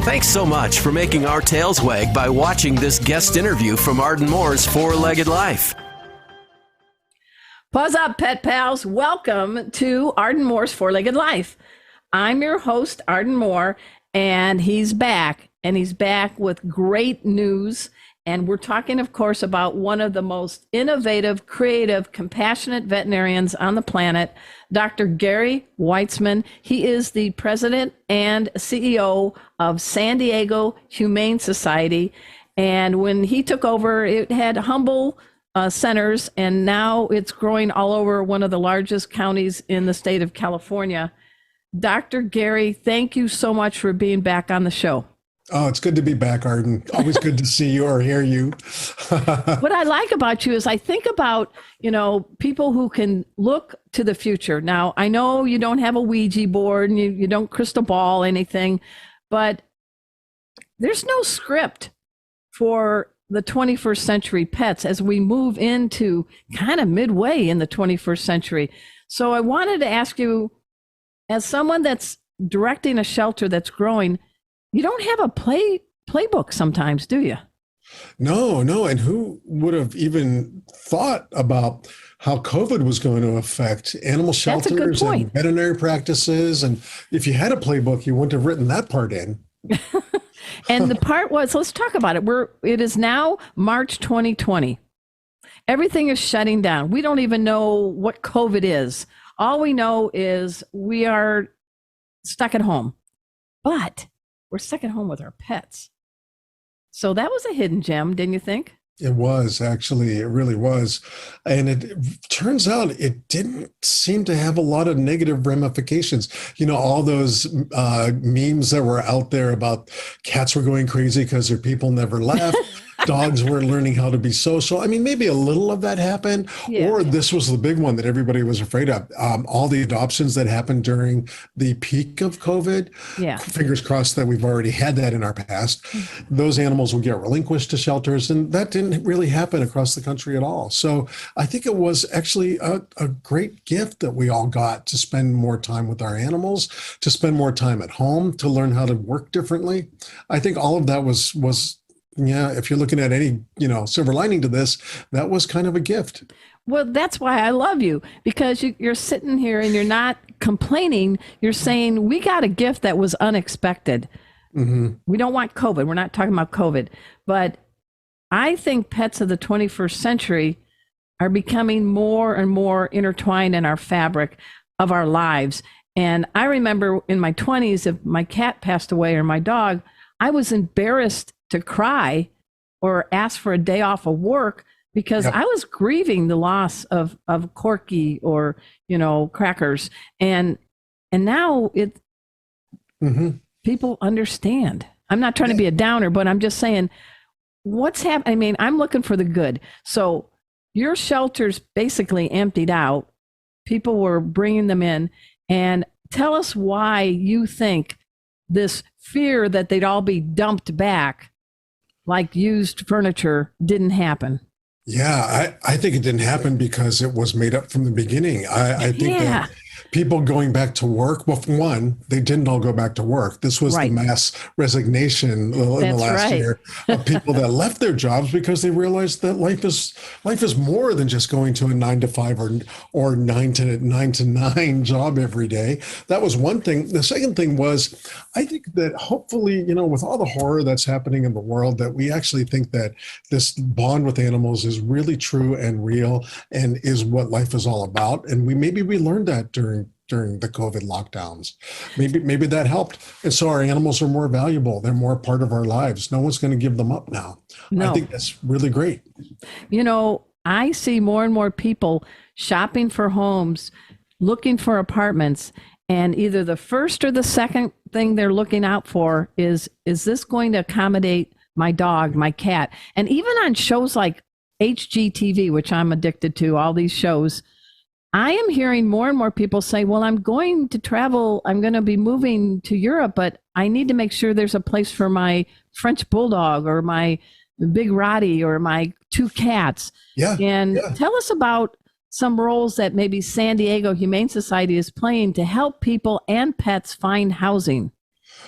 Thanks so much for making our tails wag by watching this guest interview from Arden Moore's Four-Legged Life. Pause up, pet pals. Welcome to Arden Moore's Four-Legged Life. I'm your host, Arden Moore, and he's back. And he's back with great news. And we're talking, of course, about one of the most innovative, creative, compassionate veterinarians on the planet, Dr. Gary Weitzman. He is the president and CEO of San Diego Humane Society. And when he took over, it had humble centers, and now it's growing all over one of the largest counties in the state of California. Dr. Gary, thank you so much for being back on the show. Oh, it's good to be back, Arden. Always good to see you or hear you. What I like about you is I think about, people who can look to the future. Now, I know you don't have a Ouija board and you don't crystal ball anything, but there's no script for the 21st century pets as we move into kind of midway in the 21st century. So I wanted to ask you, as someone that's directing a shelter that's growing, you don't have a playbook sometimes, do you? No. And who would have even thought about how COVID was going to affect animal shelters and veterinary practices? And if you had a playbook, you wouldn't have written that part in. And the part was, let's talk about it. It is now March 2020. Everything is shutting down. We don't even know what COVID is. All we know is we are stuck at home. But we're stuck at home with our pets. So that was a hidden gem, didn't you think? It was, actually. It really was. And it turns out it didn't seem to have a lot of negative ramifications. All those memes that were out there about cats were going crazy because their people never left. Dogs were learning how to be social. I mean, maybe a little of that happened, or this was the big one that everybody was afraid of. All the adoptions that happened during the peak of COVID, fingers crossed that we've already had that in our past. Those animals would get relinquished to shelters, and that didn't really happen across the country at all. So I think it was actually a great gift that we all got to spend more time with our animals, to spend more time at home, to learn how to work differently. I think all of that was if you're looking at any, silver lining to this, that was kind of a gift. Well, that's why I love you, because you're sitting here and you're not complaining. You're saying we got a gift that was unexpected. Mm-hmm. We don't want COVID. We're not talking about COVID. But I think pets of the 21st century are becoming more and more intertwined in our fabric of our lives. And I remember in my 20s, if my cat passed away or my dog, I was embarrassed to cry or ask for a day off of work because I was grieving the loss of Corky or, Crackers. And now people understand. I'm not trying to be a downer, but I'm just saying what's happening. I mean, I'm looking for the good. So your shelter's basically emptied out. People were bringing them in. And tell us why you think this fear that they'd all be dumped back like used furniture didn't happen. Yeah, I think it didn't happen because it was made up from the beginning. I think that people going back to work, well, for one, they didn't all go back to work. This was the mass resignation in the last year of people that left their jobs because they realized that life is more than just going to a 9 to 5 or 9 to 9 job every day. That was one thing. The second thing was, I think that hopefully, with all the horror that's happening in the world, that we actually think that this bond with animals is really true and real and is what life is all about. And maybe we learned that during the COVID lockdowns. Maybe that helped. And so our animals are more valuable. They're more part of our lives. No one's going to give them up now. No. I think that's really great. I see more and more people shopping for homes, looking for apartments, and either the first or the second thing they're looking out for is this going to accommodate my dog, my cat? And even on shows like HGTV, which I'm addicted to, all these shows, I am hearing more and more people say, well, I'm going to travel. I'm going to be moving to Europe, but I need to make sure there's a place for my French bulldog or my big Rottie or my 2 cats. Tell us about some roles that maybe San Diego Humane Society is playing to help people and pets find housing.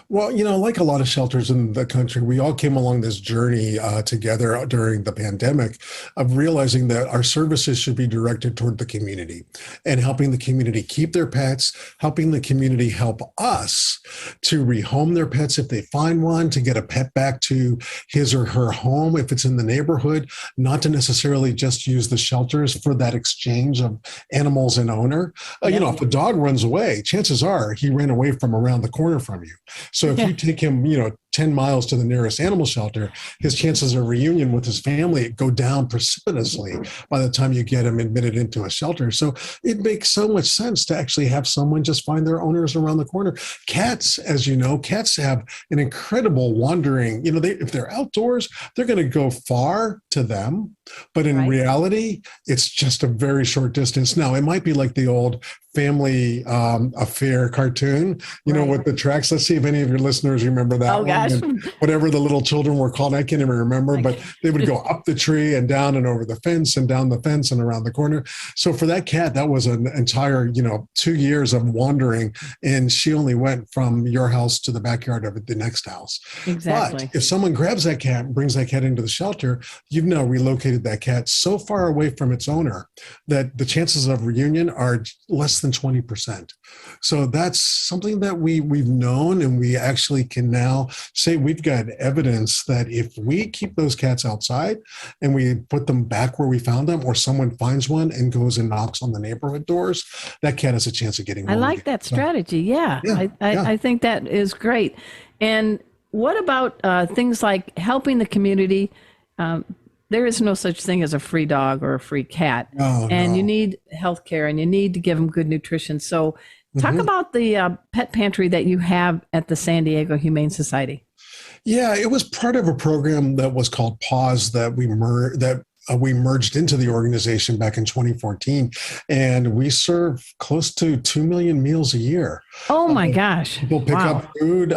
Well, like a lot of shelters in the country, we all came along this journey together during the pandemic of realizing that our services should be directed toward the community and helping the community keep their pets, helping the community help us to rehome their pets if they find one, to get a pet back to his or her home if it's in the neighborhood, not to necessarily just use the shelters for that exchange of animals and owner. If a dog runs away, chances are he ran away from around the corner from you. So if you take him, 10 miles to the nearest animal shelter, his chances of reunion with his family go down precipitously by the time you get him admitted into a shelter. So it makes so much sense to actually have someone just find their owners around the corner. Cats, as you know, cats have an incredible wandering, if they're outdoors, they're going to go far to them. But in reality, it's just a very short distance. Now, it might be like the old Family Affair cartoon, with the tracks. Let's see if any of your listeners remember that. Oh, gosh. And whatever the little children were called, I can't even remember, but they would go up the tree and down and over the fence and down the fence and around the corner. So for that cat, that was an entire, 2 years of wandering, and she only went from your house to the backyard of the next house. Exactly. But if someone grabs that cat and brings that cat into the shelter, you've now relocated that cat so far away from its owner that the chances of reunion are less than 20%. So that's something that we've known, and we actually can now say we've got evidence that if we keep those cats outside and we put them back where we found them, or someone finds one and goes and knocks on the neighborhood doors, that cat has a chance of getting home. I like that strategy. Yeah. I think that is great. And what about things like helping the community? There is no such thing as a free dog or a free cat. You need health care and you need to give them good nutrition. So talk about the pet pantry that you have at the San Diego Humane Society. Yeah, it was part of a program that was called Pause that we merged into the organization back in 2014, and we serve close to 2 million meals a year. Oh my gosh. People pick up food.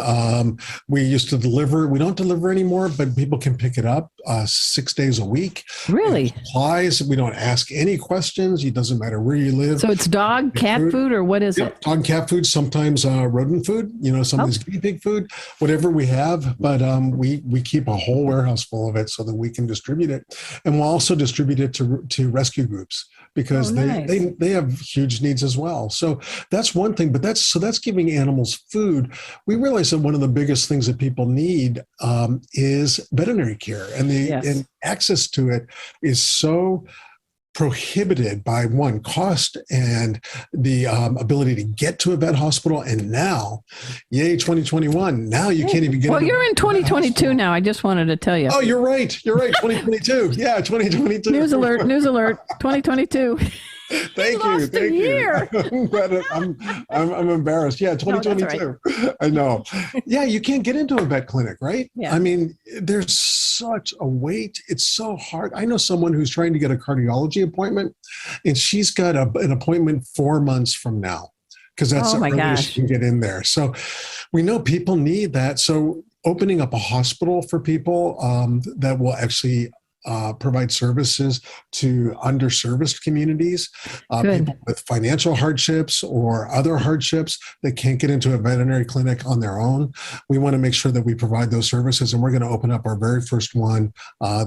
We used to deliver. We don't deliver anymore, but people can pick it up 6 days a week. Really? Supplies. We don't ask any questions. It doesn't matter where you live. So it's dog, cat food, or what is it? Dog, cat food, sometimes rodent food, sometimes guinea pig food, whatever we have. But we keep a whole warehouse full of it so that we can distribute it. And we'll also distribute it to rescue groups because they have huge needs as well. So that's one thing, but that's giving animals food. We realize that one of the biggest things that people need is veterinary care, and access to it is so prohibited by one, cost and the ability to get to a vet hospital. And now, yay, 2021, now you can't even get. Well, you're in 2022 now. I just wanted to tell you. Oh, you're right. 2022. Yeah, 2022. News alert, 2022. Thank you. I'm embarrassed. Yeah, 2022. Right. I know. Yeah, you can't get into a vet clinic, right? Yeah. I mean, there's such a wait. It's so hard. I know someone who's trying to get a cardiology appointment, and she's got an appointment 4 months from now because that's the earliest she can get in there. So we know people need that. So opening up a hospital for people that will actually provide services to underserviced communities, people with financial hardships or other hardships that can't get into a veterinary clinic on their own. We want to make sure that we provide those services, and we're going to open up our very first one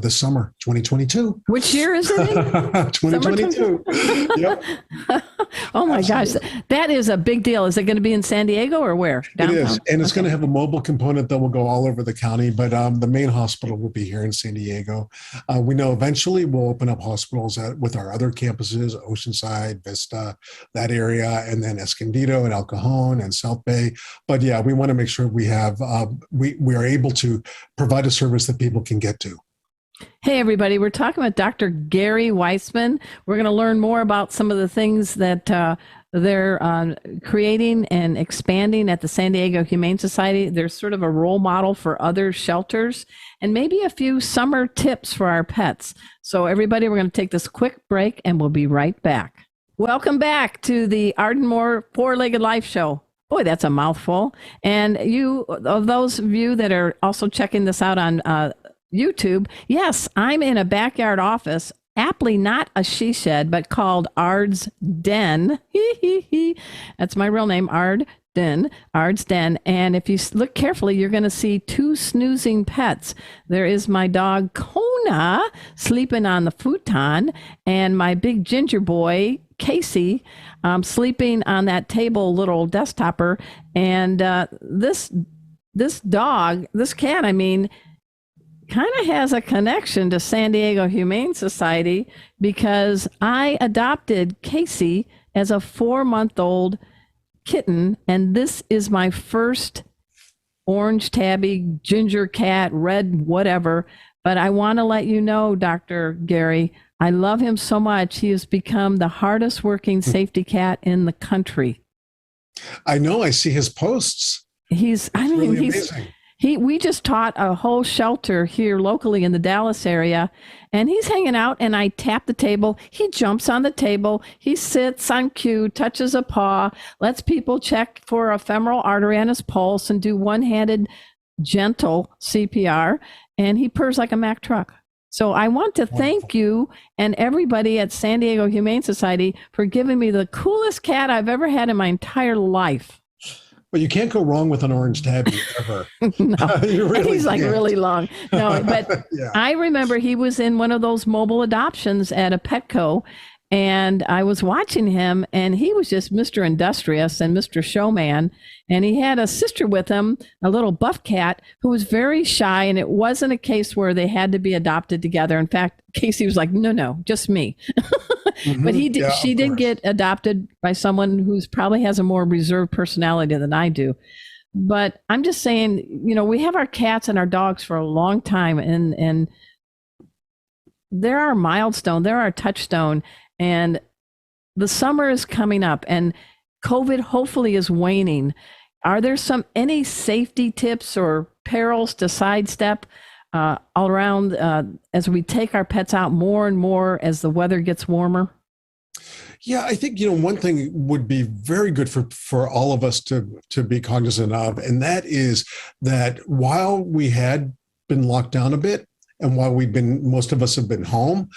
this summer, 2022. Which year is it? 2022. Yep. Oh my gosh, that is a big deal. Is it going to be in San Diego or where? Downtown? It is, and it's going to have a mobile component that will go all over the county, but the main hospital will be here in San Diego. We know eventually we'll open up hospitals with our other campuses, Oceanside, Vista, that area, and then Escondido and El Cajon and South Bay. But yeah, we want to make sure we have we are able to provide a service that people can get to. Hey, everybody. We're talking with Dr. Gary Weitzman. We're going to learn more about some of the things that they're creating and expanding at the San Diego Humane Society. They're sort of a role model for other shelters and maybe a few summer tips for our pets. So everybody, we're going to take this quick break and we'll be right back. Welcome back to the Arden Moore Four-Legged Life Show. Boy, that's a mouthful. And those of you that are also checking this out on YouTube, yes, I'm in a backyard office, aptly not a she shed, but called Ard's Den. That's my real name, Ard. Ard's Den. And if you look carefully, you're going to see two snoozing pets. There is my dog Kona sleeping on the futon, and my big ginger boy Casey sleeping on that table, little desktopper. And this cat, I mean, kind of has a connection to San Diego Humane Society because I adopted Casey as a 4-month-old kitten, and this is my first orange tabby, ginger cat, red, whatever. But I want to let you know, Dr. Gary, I love him so much. He has become the hardest working safety cat in the country. I know. I see his posts. He's amazing. We just taught a whole shelter here locally in the Dallas area, and he's hanging out, and I tap the table. He jumps on the table. He sits on cue, touches a paw, lets people check for a femoral artery on his pulse and do one-handed gentle CPR, and he purrs like a Mack truck. So I want to thank you and everybody at San Diego Humane Society for giving me the coolest cat I've ever had in my entire life. But you can't go wrong with an orange tabby ever. No, really he's like really long. No, but yeah. I remember he was in one of those mobile adoptions at a Petco, and I was watching him, and he was just Mr. Industrious and Mr. Showman. And he had a sister with him, a little buff cat, who was very shy, and it wasn't a case where they had to be adopted together. In fact, Casey was like, no, just me. But he did. Yeah, she did get adopted by someone who's probably has a more reserved personality than I do. But I'm just saying, we have our cats and our dogs for a long time, and they're our milestone, they're our touchstone. And the summer is coming up, and COVID hopefully is waning. Are there any safety tips or perils to sidestep all around as we take our pets out more and more as the weather gets warmer? Yeah, I think, one thing would be very good for all of us to be cognizant of, and that is that while we had been locked down a bit, and while most of us have been home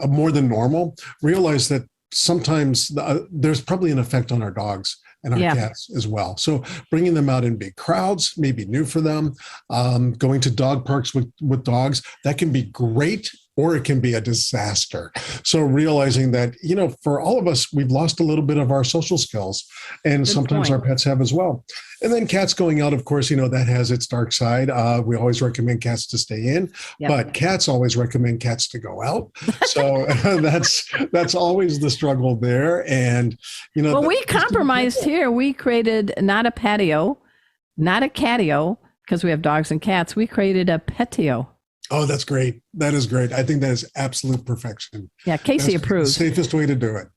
more than normal, realize that sometimes there's probably an effect on our dogs and our cats as well. So bringing them out in big crowds may be new for them. Going to dog parks with dogs, that can be great, or it can be a disaster. So realizing that, for all of us, we've lost a little bit of our social skills, and sometimes our pets have as well. And then cats going out, of course, that has its dark side. We always recommend cats to stay in, but cats always recommend cats to go out. So that's always the struggle there. And, we compromised here. We created not a patio, not a catio, because we have dogs and cats. We created a petio. Oh, that's great. That is great. I think that is absolute perfection. Yeah, Casey approves. The safest way to do it.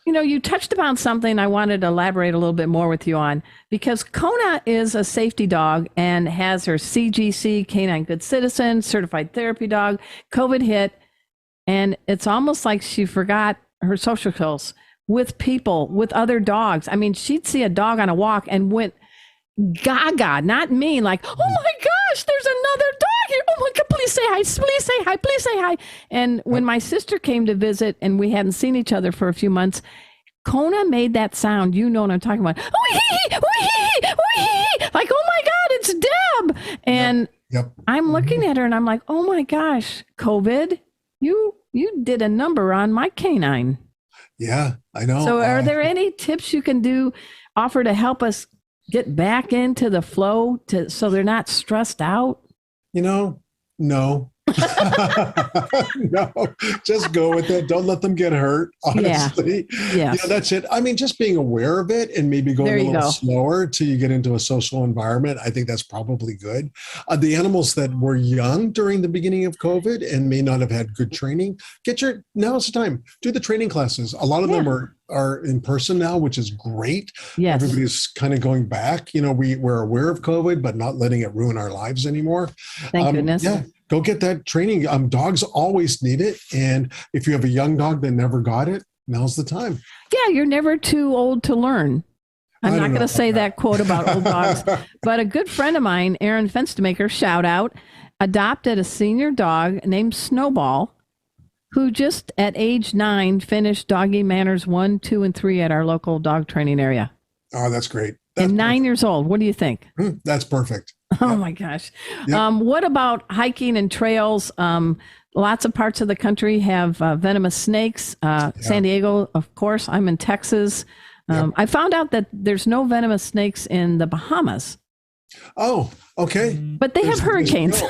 You touched upon something I wanted to elaborate a little bit more with you on, because Kona is a safety dog and has her CGC, Canine Good Citizen, certified therapy dog. COVID hit, and it's almost like she forgot her social skills with people, with other dogs. I mean, she'd see a dog on a walk and went gaga, not me, like, oh my gosh, there's another dog here. Oh my God, please say hi, please say hi, please say hi. And when my sister came to visit and we hadn't seen each other for a few months, Kona made that sound. You know what I'm talking about. Wee-hee, wee-hee, wee-hee. Like, oh my God, it's Deb. And I'm looking at her and I'm like, oh my gosh, COVID, you did a number on my canine. Yeah, I know. So are there any tips you can offer to help us get back into the flow so they're not stressed out? No. No, just go with it. Don't let them get hurt, honestly. Yeah. That's it. I mean, just being aware of it and maybe going a little slower till you get into a social environment. I think that's probably good. The animals that were young during the beginning of COVID and may not have had good training, now's the time. Do the training classes. A lot of them are in person now, which is great. Yes. Everybody's kind of going back. We're aware of COVID, but not letting it ruin our lives anymore. Thank goodness. Yeah. Go get that training. Dogs always need it. And if you have a young dog that never got it, now's the time. Yeah, you're never too old to learn. I'm not going to say that quote about old dogs, but a good friend of mine, Aaron Fenstemaker, shout out, adopted a senior dog named Snowball, who just at age 9 finished Doggy Manners 1, 2, and 3 at our local dog training area. Oh, that's great. and 9 years old. What do you think? That's perfect. Oh my gosh. Yep. What about hiking and trails? Lots of parts of the country have venomous snakes. San Diego, of course. I'm in Texas. I found out that there's no venomous snakes in the Bahamas. Oh, okay. But they have hurricanes.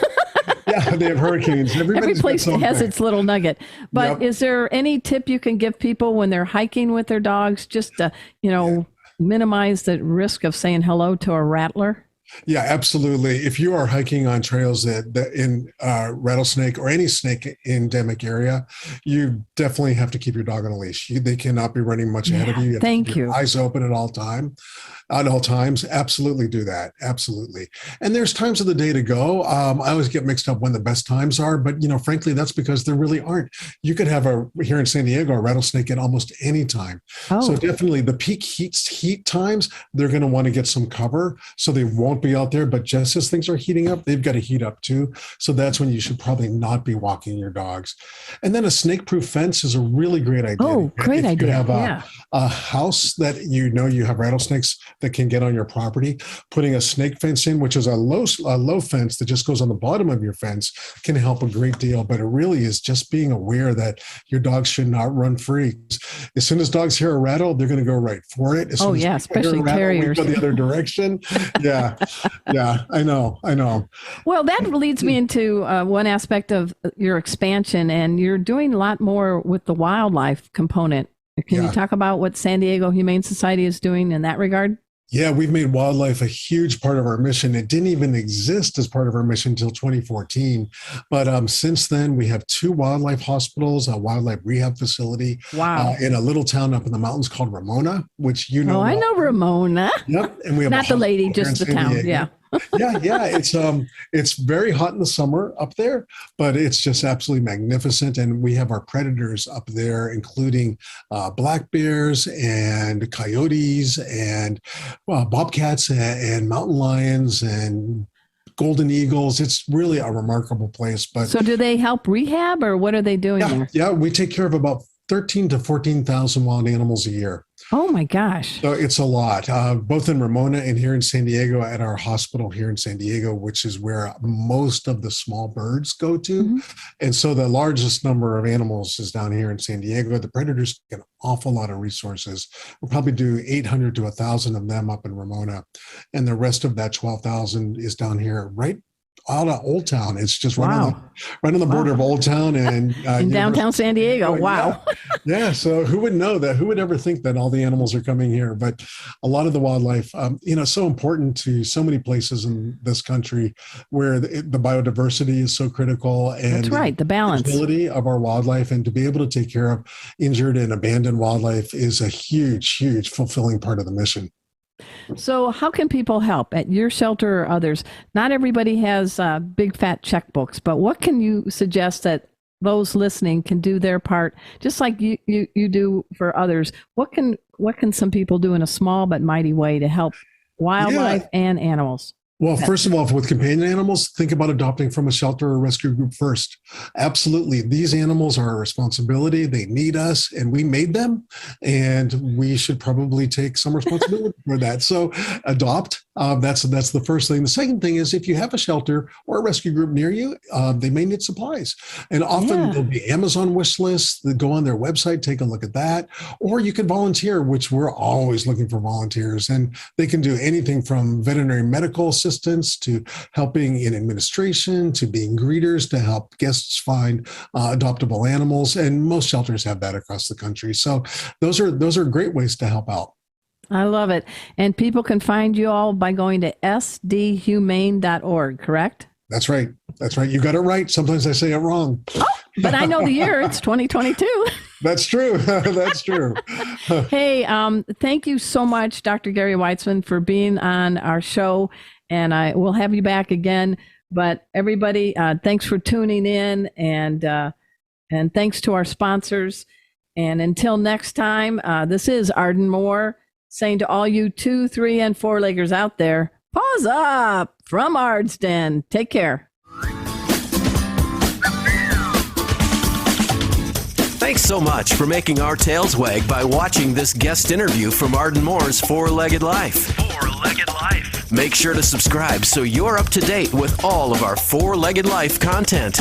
Yeah, they have hurricanes. Every place has its little nugget. But is there any tip you can give people when they're hiking with their dogs, just to, minimize the risk of saying hello to a rattler? Yeah, absolutely. If you are hiking on trails that in rattlesnake or any snake endemic area, you definitely have to keep your dog on a leash. They cannot be running much ahead of you. You have to keep your eyes open at all times. Absolutely do that. Absolutely. And there's times of the day to go. I always get mixed up when the best times are, but frankly, that's because there really aren't. You could have here in San Diego, a rattlesnake at almost any time. Oh. So definitely the peak heat times, they're going to want to get some cover. So they won't be out there, but just as things are heating up, they've got to heat up too. So that's when you should probably not be walking your dogs. And then a snake-proof fence is a really great idea. Oh, great idea. You have a house that you have rattlesnakes that can get on your property, putting a snake fence in, which is a low fence that just goes on the bottom of your fence, can help a great deal. But it really is just being aware that your dogs should not run free. As soon as dogs hear a rattle, they're going to go right for it. Especially terriers. Go the other direction. Yeah. Yeah, I know. Well, that leads me into one aspect of your expansion, and you're doing a lot more with the wildlife component. Can you talk about what San Diego Humane Society is doing in that regard? Yeah, we've made wildlife a huge part of our mission. It didn't even exist as part of our mission until 2014. But since then, we have 2 wildlife hospitals, a wildlife rehab facility in a little town up in the mountains called Ramona, which you know. Oh, I know Ramona. Yep. And we have not the lady, just the town. Diego. Yeah. Yeah. It's very hot in the summer up there, but it's just absolutely magnificent. And we have our predators up there, including black bears and coyotes and bobcats and mountain lions and golden eagles. It's really a remarkable place. But so do they help rehab, or what are they doing there? Yeah, we take care of about 13 to 14,000 wild animals a year. Oh my gosh. So it's a lot, both in Ramona and here in San Diego at our hospital here in San Diego, which is where most of the small birds go to. Mm-hmm. And so the largest number of animals is down here in San Diego. The predators get an awful lot of resources. We'll probably do 800 to 1,000 of them up in Ramona. And the rest of that 12,000 is down here right out of Old Town. It's just right on the border of Old Town and in downtown San Diego. Wow. Yeah. So who would know that? Who would ever think that all the animals are coming here? But a lot of the wildlife, so important to so many places in this country where the biodiversity is so critical, and that's right, the balance of our wildlife, and to be able to take care of injured and abandoned wildlife is a huge fulfilling part of the mission. So how can people help at your shelter or others? Not everybody has big fat checkbooks, but what can you suggest that those listening can do their part, just like you do for others? What can some people do in a small but mighty way to help wildlife and animals? Well, first of all, with companion animals, think about adopting from a shelter or rescue group first. Absolutely. These animals are our responsibility. They need us, and we made them, and we should probably take some responsibility for that. So adopt. That's the first thing. The second thing is, if you have a shelter or a rescue group near you, they may need supplies. And often there'll be Amazon wish lists that go on their website. Take a look at that. Or you can volunteer, which we're always looking for volunteers. And they can do anything from veterinary medical assistance to helping in administration to being greeters to help guests find adoptable animals. And most shelters have that across the country. So those are great ways to help out. I love it. And people can find you all by going to sdhumane.org, correct? That's right. You got it right. Sometimes I say it wrong. Oh, but I know the year. It's 2022. That's true. That's true. Hey, thank you so much, Dr. Gary Weitzman, for being on our show. And I will have you back again. But everybody, thanks for tuning in, and thanks to our sponsors. And until next time, this is Arden Moore saying to all you 2, 3, and 4-leggers out there, paws up from Arden. Take care. Thanks so much for making our tails wag by watching this guest interview from Arden Moore's Four-Legged Life. Four-Legged Life. Make sure to subscribe so you're up to date with all of our Four-Legged Life content.